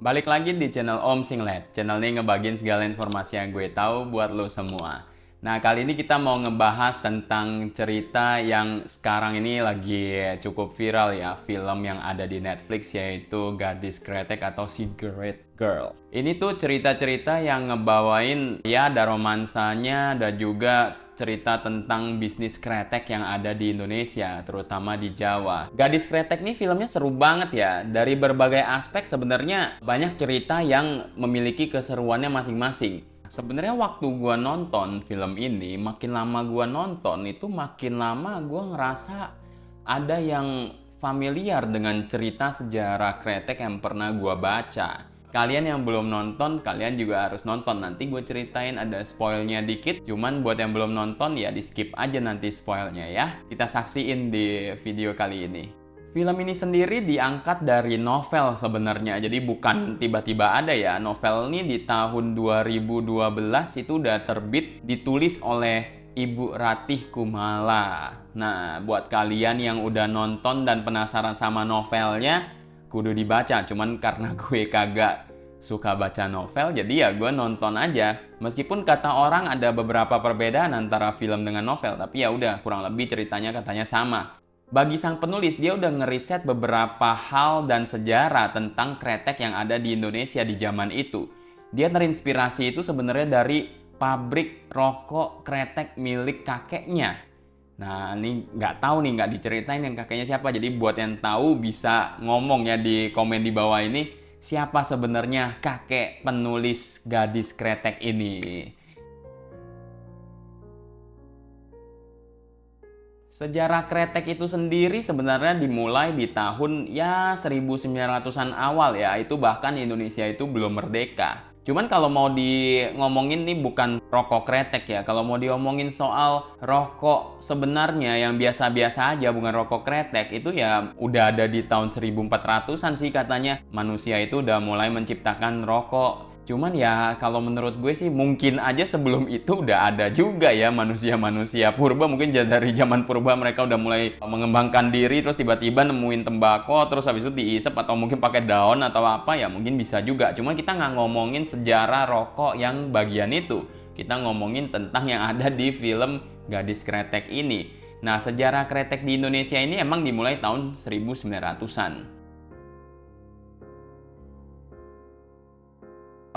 Balik lagi di channel Om Singlet. Channel ini ngebagiin segala informasi yang gue tahu buat lo semua. Nah, kali ini kita mau ngebahas tentang cerita yang sekarang ini lagi cukup viral ya. Film yang ada di Netflix yaitu Gadis Kretek atau Cigarette Girl. Ini tuh cerita-cerita yang ngebawain ya ada romansanya, ada juga cerita tentang bisnis kretek yang ada di Indonesia, terutama di Jawa. Gadis Kretek nih filmnya seru banget ya. Dari berbagai aspek sebenarnya banyak cerita yang memiliki keseruannya masing-masing. Sebenarnya waktu gua nonton film ini, makin lama gua nonton itu makin lama gua ngerasa ada yang familiar dengan cerita sejarah kretek yang pernah gua baca. Kalian yang belum nonton, kalian juga harus nonton. Nanti gue ceritain ada spoilnya dikit. Cuman buat yang belum nonton ya di skip aja nanti spoilnya ya. Kita saksiin di video kali ini. Film ini sendiri diangkat dari novel sebenarnya. Jadi bukan tiba-tiba ada ya. Novel ini di tahun 2012 itu udah terbit, ditulis oleh Ibu Ratih Kumala. Nah, buat kalian yang udah nonton dan penasaran sama novelnya, kudu dibaca. Cuman karena gue kagak suka baca novel, jadi ya gue nonton aja. Meskipun kata orang ada beberapa perbedaan antara film dengan novel, tapi ya udah kurang lebih ceritanya katanya sama. Bagi sang penulis, dia udah ngeriset beberapa hal dan sejarah tentang kretek yang ada di Indonesia di zaman itu. Dia terinspirasi itu sebenarnya dari pabrik rokok kretek milik kakeknya. Nah, ini nggak tahu nih, nggak diceritain yang kakeknya siapa. Jadi buat yang tahu bisa ngomong ya di komen di bawah ini, siapa sebenarnya kakek penulis Gadis Kretek ini. Sejarah kretek itu sendiri sebenarnya dimulai di tahun ya 1900-an awal ya. Itu bahkan Indonesia itu belum merdeka. Cuman kalau mau ngomongin nih bukan rokok kretek ya. Kalau mau diomongin soal rokok sebenarnya yang biasa-biasa aja, bukan rokok kretek, itu ya udah ada di tahun 1400-an sih katanya. Manusia itu udah mulai menciptakan rokok. Cuman ya kalau menurut gue sih mungkin aja sebelum itu udah ada juga ya manusia-manusia purba. Mungkin dari zaman purba mereka udah mulai mengembangkan diri, terus tiba-tiba nemuin tembakau, terus habis itu diisep atau mungkin pakai daun atau apa ya, mungkin bisa juga. Cuman kita nggak ngomongin sejarah rokok yang bagian itu. Kita ngomongin tentang yang ada di film Gadis Kretek ini. Nah, sejarah kretek di Indonesia ini emang dimulai tahun 1900-an.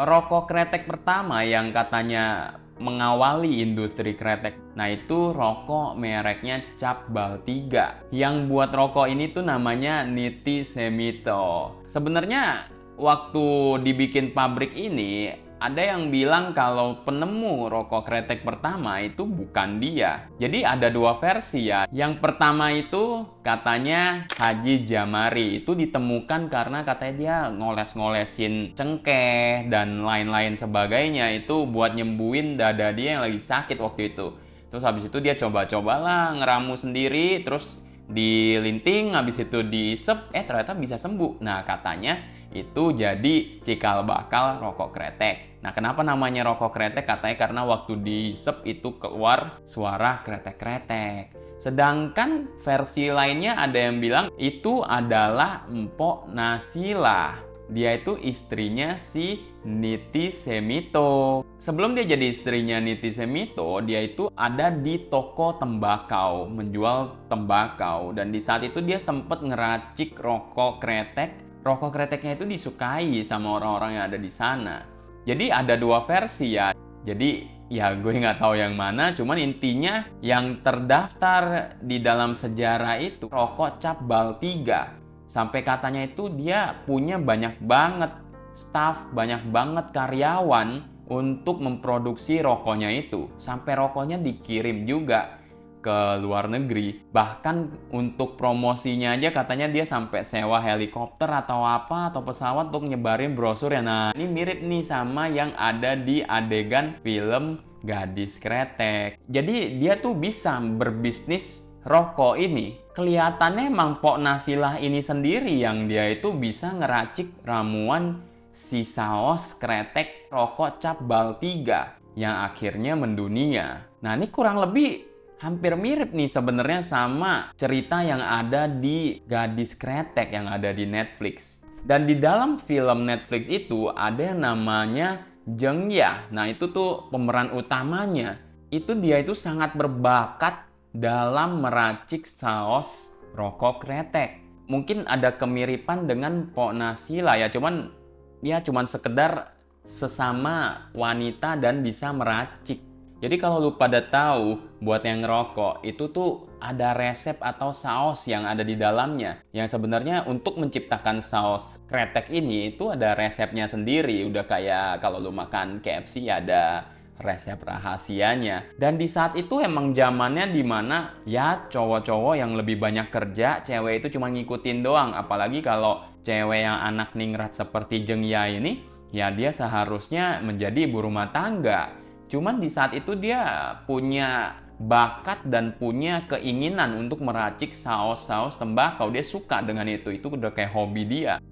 Rokok kretek pertama yang katanya mengawali industri kretek, nah itu rokok mereknya Cap Bal 3. Yang buat rokok ini tuh namanya Niti Semito. Sebenarnya waktu dibikin pabrik ini, ada yang bilang kalau penemu rokok kretek pertama itu bukan dia. Jadi ada dua versi ya. Yang pertama itu katanya Haji Jamari. Itu ditemukan karena katanya dia ngoles-ngolesin cengkeh dan lain-lain sebagainya. Itu buat nyembuhin dada dia yang lagi sakit waktu itu. Terus habis itu dia coba-cobalah ngeramu sendiri, terus dilinting, habis itu diisep, ternyata bisa sembuh. Nah, katanya itu jadi cikal bakal rokok kretek. Nah, kenapa namanya rokok kretek? Katanya karena waktu diisep itu keluar suara kretek-kretek. Sedangkan versi lainnya ada yang bilang itu adalah Mpok Nasila. Dia itu istrinya si Niti Semito. Sebelum dia jadi istrinya Niti Semito, dia itu ada di toko tembakau, menjual tembakau. Dan di saat itu dia sempat ngeracik rokok kretek. Rokok kreteknya itu disukai sama orang-orang yang ada di sana. Jadi ada dua versi ya. Jadi ya gue nggak tahu yang mana, cuman intinya yang terdaftar di dalam sejarah itu rokok Cap Bal 3. Sampai katanya itu dia punya banyak banget staff, banyak banget karyawan untuk memproduksi rokoknya itu. Sampai rokoknya dikirim juga ke luar negeri. Bahkan untuk promosinya aja katanya dia sampai sewa helikopter atau apa, atau pesawat untuk nyebarin brosur ya. Nah, ini mirip nih sama yang ada di adegan film Gadis Kretek. Jadi dia tuh bisa berbisnis rokok ini. Kelihatannya emang Pok Nasilah ini sendiri yang dia itu bisa ngeracik ramuan si saos kretek rokok Cap Bal 3 yang akhirnya mendunia. Nah, ini kurang lebih hampir mirip nih sebenarnya sama cerita yang ada di Gadis Kretek yang ada di Netflix. Dan di dalam film Netflix itu ada yang namanya Jeng Ya. Nah, itu tuh pemeran utamanya. Itu dia itu sangat berbakat dalam meracik saus rokok kretek. Mungkin ada kemiripan dengan Pok Nasi lah ya, cuman sekedar sesama wanita dan bisa meracik. Jadi kalau lu pada tahu, buat yang ngerokok, itu tuh ada resep atau saus yang ada di dalamnya. Yang sebenarnya untuk menciptakan saus kretek ini, itu ada resepnya sendiri. Udah kayak kalau lu makan KFC ada resep rahasianya. Dan di saat itu emang zamannya dimana ya cowok-cowok yang lebih banyak kerja, cewek itu cuma ngikutin doang. Apalagi kalau cewek yang anak ningrat seperti Jeng Ya ini, ya dia seharusnya menjadi ibu rumah tangga. Cuman di saat itu dia punya bakat dan punya keinginan untuk meracik saus-saus tembakau. Dia suka dengan itu udah kayak hobi dia.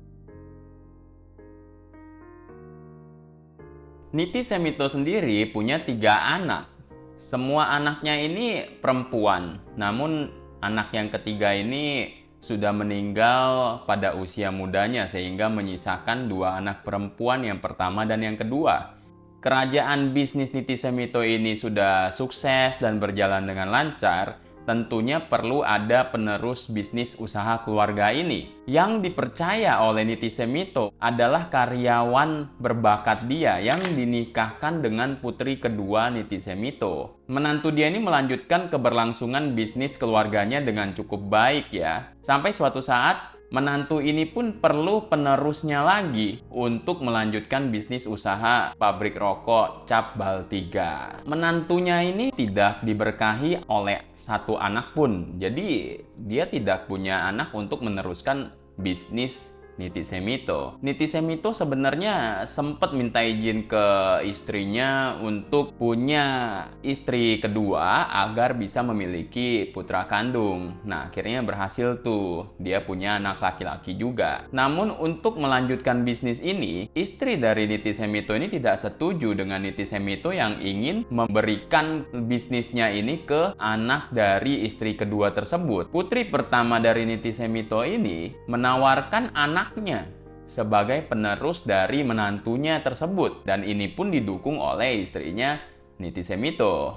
Niti Semito sendiri punya 3 anak. Semua anaknya ini perempuan, namun anak yang ketiga ini sudah meninggal pada usia mudanya sehingga menyisakan 2 anak perempuan, yang pertama dan yang kedua. Kerajaan bisnis Niti Semito ini sudah sukses dan berjalan dengan lancar, tentunya perlu ada penerus bisnis usaha keluarga ini. Yang dipercaya oleh Niti Semito adalah karyawan berbakat dia yang dinikahkan dengan putri kedua Niti Semito. Menantu dia ini melanjutkan keberlangsungan bisnis keluarganya dengan cukup baik ya. Sampai suatu saat menantu ini pun perlu penerusnya lagi untuk melanjutkan bisnis usaha pabrik rokok Cap Baltiga. Menantunya ini tidak diberkahi oleh satu anak pun, jadi dia tidak punya anak untuk meneruskan bisnis Niti Semito. Niti Semito sebenarnya sempat minta izin ke istrinya untuk punya istri kedua agar bisa memiliki putra kandung. Nah, akhirnya berhasil tuh. Dia punya anak laki-laki juga. Namun untuk melanjutkan bisnis ini, istri dari Niti Semito ini tidak setuju dengan Niti Semito yang ingin memberikan bisnisnya ini ke anak dari istri kedua tersebut. Putri pertama dari Niti Semito ini menawarkan anaknya sebagai penerus dari menantunya tersebut, dan ini pun didukung oleh istrinya Niti Semito.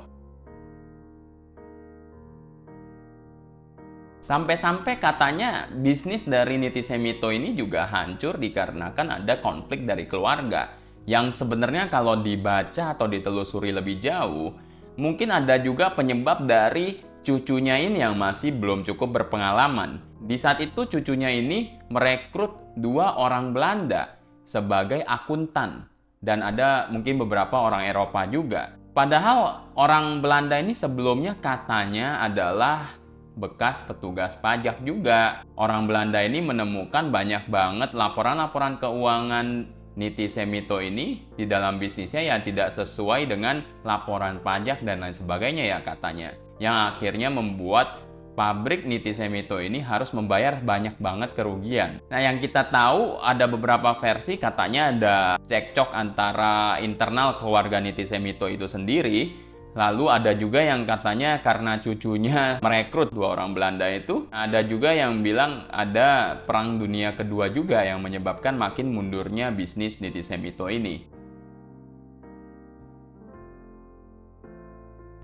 Sampai-sampai katanya bisnis dari Niti Semito ini juga hancur dikarenakan ada konflik dari keluarga, yang sebenarnya kalau dibaca atau ditelusuri lebih jauh, mungkin ada juga penyebab dari cucunya ini yang masih belum cukup berpengalaman. Di saat itu cucunya ini merekrut 2 orang Belanda sebagai akuntan, dan ada mungkin beberapa orang Eropa juga. Padahal orang Belanda ini sebelumnya katanya adalah bekas petugas pajak juga. Orang Belanda ini menemukan banyak banget laporan-laporan keuangan Niti Semito ini di dalam bisnisnya yang tidak sesuai dengan laporan pajak dan lain sebagainya ya katanya. Yang akhirnya membuat pabrik Niti Semito ini harus membayar banyak banget kerugian. Nah, yang kita tahu ada beberapa versi katanya ada cekcok antara internal keluarga Niti Semito itu sendiri. Lalu ada juga yang katanya karena cucunya merekrut 2 orang Belanda itu. Ada juga yang bilang ada Perang Dunia Kedua juga yang menyebabkan makin mundurnya bisnis Niti Semito ini.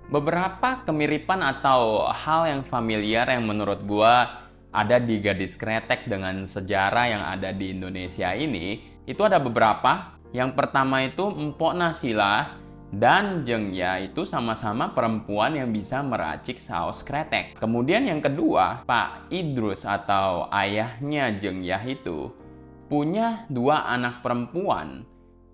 Beberapa kemiripan atau hal yang familiar yang menurut gua ada di Gadis Kretek dengan sejarah yang ada di Indonesia ini, itu ada beberapa. Yang pertama itu Mpok Nasila dan Jeng Ya itu sama-sama perempuan yang bisa meracik saus kretek. Kemudian yang kedua, Pak Idrus atau ayahnya Jeng Ya itu punya 2 anak perempuan.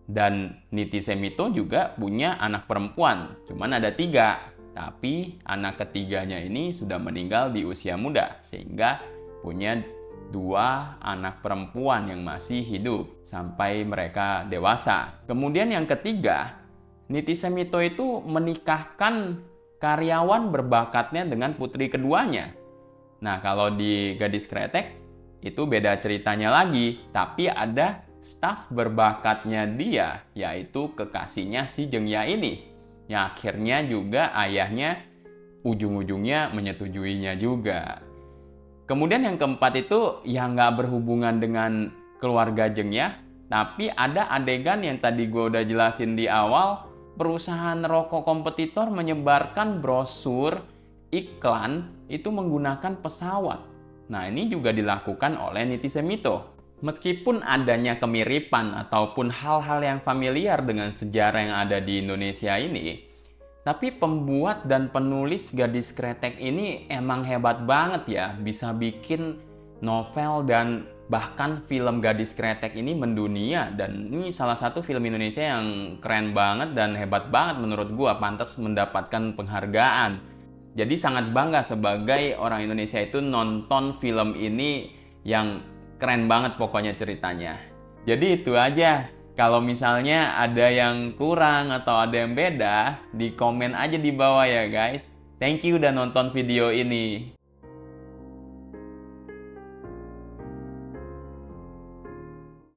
Dan Niti Semito juga punya anak perempuan, cuman ada 3. Tapi anak ketiganya ini sudah meninggal di usia muda, sehingga punya 2 anak perempuan yang masih hidup sampai mereka dewasa. Kemudian yang ketiga, Niti Semito itu menikahkan karyawan berbakatnya dengan putri keduanya. Nah, kalau di Gadis Kretek itu beda ceritanya lagi, tapi ada staf berbakatnya dia, yaitu kekasihnya si Jeng Ya ini. Yang akhirnya juga ayahnya ujung-ujungnya menyetujuinya juga. Kemudian yang keempat itu yang nggak berhubungan dengan keluarga Jeng ya. Tapi ada adegan yang tadi gue udah jelasin di awal, perusahaan rokok kompetitor menyebarkan brosur iklan itu menggunakan pesawat. Nah, ini juga dilakukan oleh netizen itu. Meskipun adanya kemiripan ataupun hal-hal yang familiar dengan sejarah yang ada di Indonesia ini, tapi pembuat dan penulis Gadis Kretek ini emang hebat banget ya, bisa bikin novel dan bahkan film Gadis Kretek ini mendunia. Dan ini salah satu film Indonesia yang keren banget dan hebat banget menurut gua, pantas mendapatkan penghargaan. Jadi sangat bangga sebagai orang Indonesia itu nonton film ini yang keren banget pokoknya ceritanya. Jadi itu aja. Kalau misalnya ada yang kurang atau ada yang beda, di komen aja di bawah ya guys. Thank you udah nonton video ini.